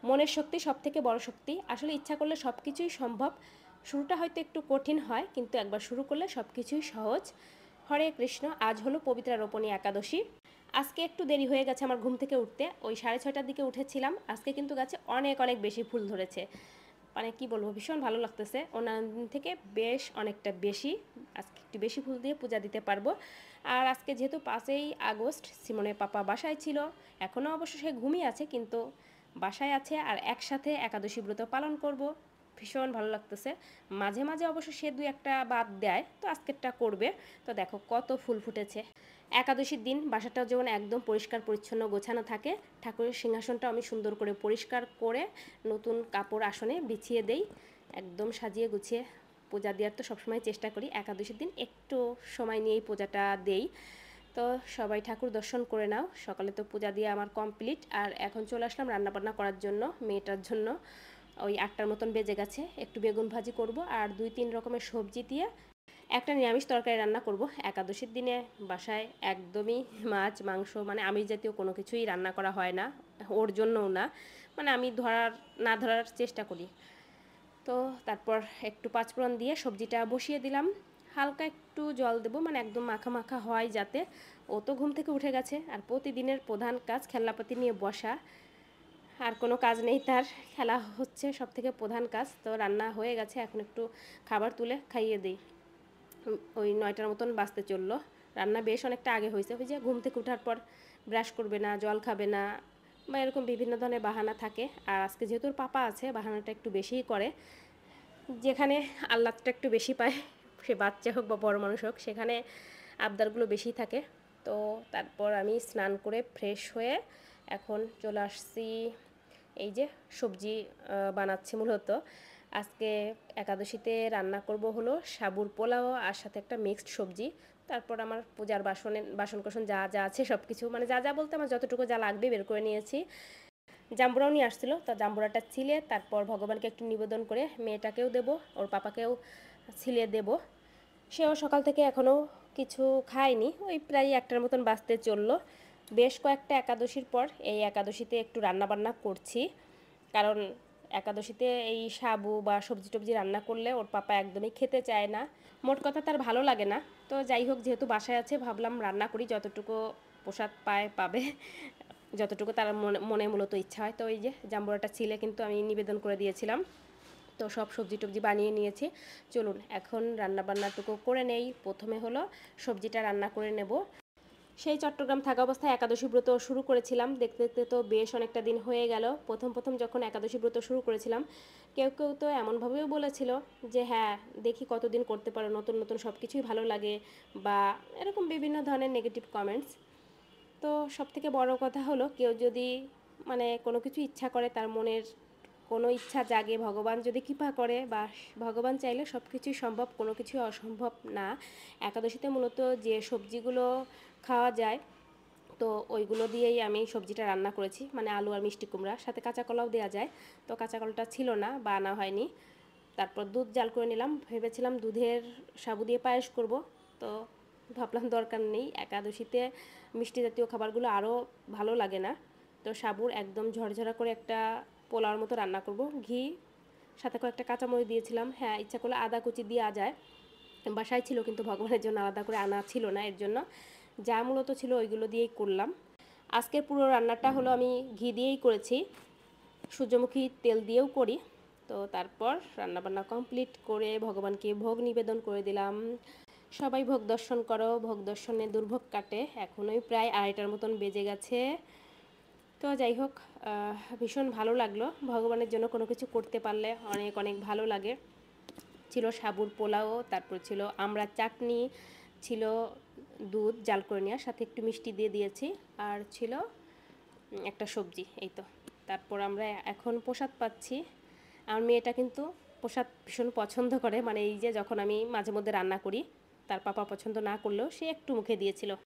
মনের শক্তি সবথেকে বড় শক্তি। আসলে ইচ্ছা করলে সব কিছুই সম্ভব। শুরুটা হয়তো একটু কঠিন হয়, কিন্তু একবার শুরু করলে সব কিছুই সহজ। হরে কৃষ্ণ। আজ হলো পবিত্রা রোপণী একাদশী। আজকে একটু দেরি হয়ে গেছে আমার ঘুম থেকে উঠতে। ওই 6:30টার দিকে উঠেছিলাম। আজকে কিন্তু গাছে অনেক অনেক বেশি ফুল ধরেছে। মানে কি বলবো, ভীষণ ভালো লাগতেছে। অন্যান্য দিন থেকে বেশ অনেকটা বেশি। আজকে একটু বেশি ফুল দিয়ে পূজা দিতে পারবো। আর আজকে যেহেতু 5ই আগস্ট, সিমনের পাপা বাসায় ছিল। এখনও অবশ্য সে ঘুমিয়ে আছে, কিন্তু বাসায় আছে আর একসাথে একাদশী ব্রত পালন করব। ভীষণ ভালো লাগতেছে। মাঝে মাঝে অবশ্য সে 2-1টা বাদ দেয়, তো আজকেরটা করবে। তো দেখো কত ফুল ফুটেছে। একাদশীর দিন বাসাটাও যেমন একদম পরিষ্কার পরিচ্ছন্ন গোছানো থাকে, ঠাকুরের সিংহাসনটা আমি সুন্দর করে পরিষ্কার করে নতুন কাপড় আসনে বিছিয়ে দেই। একদম সাজিয়ে গুছিয়ে পূজা দেওয়ার তো সবসময় চেষ্টা করি। একাদশীর দিন একটু সময় নিয়েই পূজাটা দেই। তো সবাই ঠাকুর দর্শন করে নাও। সকালে তো পূজা দিয়ে আমার কমপ্লিট। আর এখন চলে আসলাম রান্নাবান্না করার জন্য, মেয়েটার জন্য। ওই 8টার মতন বেজে গেছে। একটু বেগুন ভাজি করব আর 2-3 রকমের সবজি দিয়ে একটা নিরামিষ তরকারি রান্না করব। একাদশীর দিনে বাসায় একদমই মাছ মাংস মানে আমিষ জাতীয় কোনো কিছুই রান্না করা হয় না, ওর জন্যও না। মানে আমি ধরার চেষ্টা করি। তো তারপর একটু পাঁচফোড়ন দিয়ে সবজিটা বসিয়ে দিলাম। হালকা একটু জল দেবো, মানে একদম মাখা মাখা হয় যাতে। ও তো ঘুম থেকে উঠে গেছে, আর প্রতিদিনের প্রধান কাজ খেলনাপাতি নিয়ে বসা। আর কোনো কাজ নেই তার, খেলা হচ্ছে সব থেকে প্রধান কাজ। তো রান্না হয়ে গেছে, এখন একটু খাবার তুলে খাইয়ে দিই। ওই 9টার মতন বাজতে চললো। রান্না বেশ অনেকটা আগে হয়েছে। ওই যে ঘুম থেকে ওঠার পর ব্রাশ করবে না, জল খাবে না, বা এরকম বিভিন্ন ধরনের বাহানা থাকে। আর আজকে যেহেতু ওর পাপা আছে, বাহানাটা একটু বেশিই করে। যেখানে আহ্লাদটা একটু বেশি পায়, সে বাচ্চা হোক বা বড় মানুষ হোক, সেখানে আবদারগুলো বেশি থাকে। তো তারপর আমি স্নান করে ফ্রেশ হয়ে এখন চলে আসছি। এই যে সবজি বানাচ্ছি মূলত। আজকে একাদশীতে রান্না করব হলো সাবুর পোলাও আর সাথে একটা মিক্সড সবজি। তারপর আমার পূজার বাসন যা যা আছে সব কিছু, মানে যা যা বলতে আমার যতটুকু যা লাগবে বের করে নিয়েছি। জাম্বুরাও নিয়ে আসছিলো, তো জাম্বুরাটা ছিলে তারপর ভগবানকে একটু নিবেদন করে মেয়েটাকেও দেব, ওর পাপাকেও ছিলে দেব। সেও সকাল থেকে এখনও কিছু খায়নি। ওই প্রায় 1টার মতন বাজতে চললো। বেশ কয়েকটা একাদশীর পর এই একাদশীতে একটু রান্নাবান্না করছি, কারণ একাদশীতে এই সাবু বা সবজি টবজি রান্না করলে ওর পাপা একদমই খেতে চায় না। মোট কথা তার ভালো লাগে না। তো যাই হোক, যেহেতু বাসায় আছে ভাবলাম রান্না করি, যতটুকু প্রসাদ পাবে, যতটুকু তার মনে মূলত ইচ্ছা হয়। তো এই যে জাম্বুরাটা ছিলে কিন্তু আমি নিবেদন করে দিয়েছিলাম। তো সব সবজি টবজি বানিয়ে নিয়েছি। চলুন এখন রান্নাবান্নাটুকু করে নেই। প্রথমে হলো সবজিটা রান্না করে নেব। সেই চট্টগ্রাম থাকা অবস্থায় একাদশী ব্রত শুরু করেছিলাম। দেখতে দেখতে তো বেশ অনেকটা দিন হয়ে গেল। প্রথম যখন একাদশী ব্রত শুরু করেছিলাম, কেউ কেউ তো এমনভাবেও বলেছিল যে হ্যাঁ, দেখি কতদিন করতে পারো, নতুন নতুন সব কিছুই ভালো লাগে, বা এরকম বিভিন্ন ধরনের নেগেটিভ কমেন্টস। তো সবথেকে বড় কথা হলো, কেউ যদি মানে কোনো কিছু ইচ্ছা করে, তার মনের কোনো ইচ্ছা জাগে, ভগবান যদি কৃপা করে বা ভগবান চাইলে সব কিছুই সম্ভব, কোনো কিছুই অসম্ভব না। একাদশীতে মূলত যে সবজিগুলো খাওয়া যায়, তো ওইগুলো দিয়েই আমি সবজিটা রান্না করেছি। মানে আলু আর মিষ্টি কুমড়া, সাথে কাঁচা কলাও দেওয়া যায়। তো কাঁচা কলাটা ছিল না বা আনা হয়নি। তারপর দুধ জাল করে নিলাম। ভেবেছিলাম দুধের সাবু দিয়ে পায়েস করব, তো ভাবলাম দরকার নেই, একাদশীতে মিষ্টি জাতীয় খাবারগুলো আরও ভালো লাগে না। তো সাবুর একদম ঝরঝরা করে একটা পোলাওর মতো রান্না করব। ঘি সাথে কয়েকটা কাঁচামরিচ দিয়েছিলাম। হ্যাঁ, ইচ্ছা করলে আদা কুচি দেওয়া যায়, বাসায় ছিল কিন্তু ভগবানের জন্য আলাদা করে আনা ছিল না, এর জন্য যা মূলত ছিল ওইগুলো দিয়েই করলাম। আজকের পুরো রান্নাটা হলো আমি ঘি দিয়েই করেছি, সূর্যমুখী তেল দিয়েও করি। তো তারপর রান্নাবান্না কমপ্লিট করে ভগবানকে ভোগ নিবেদন করে দিলাম। সবাই ভোগ দর্শন করো, ভোগ দর্শনে দুর্ভোগ কাটে। এখনোই প্রায় 2:30টার মতন বেজে গেছে। তো যাই হোক, ভীষণ ভালো লাগলো। ভগবানের জন্য কোনো কিছু করতে পারলে অনেক অনেক ভালো লাগে। ছিল সাবুর পোলাও, তারপর ছিল আমড়ার চাটনি, ছিল দুধ জাল করে নেওয়ার সাথে একটু মিষ্টি দিয়ে দিয়েছি, আর ছিল একটা সবজি। এই তো। তারপর আমরা এখন প্রসাদ পাচ্ছি। আমার মেয়েটা কিন্তু প্রসাদ ভীষণ পছন্দ করে, মানে এই যে যখন আমি মাঝে মধ্যে রান্না করি, তার পাপা পছন্দ না করলেও সে একটু মুখে দিয়েছিল।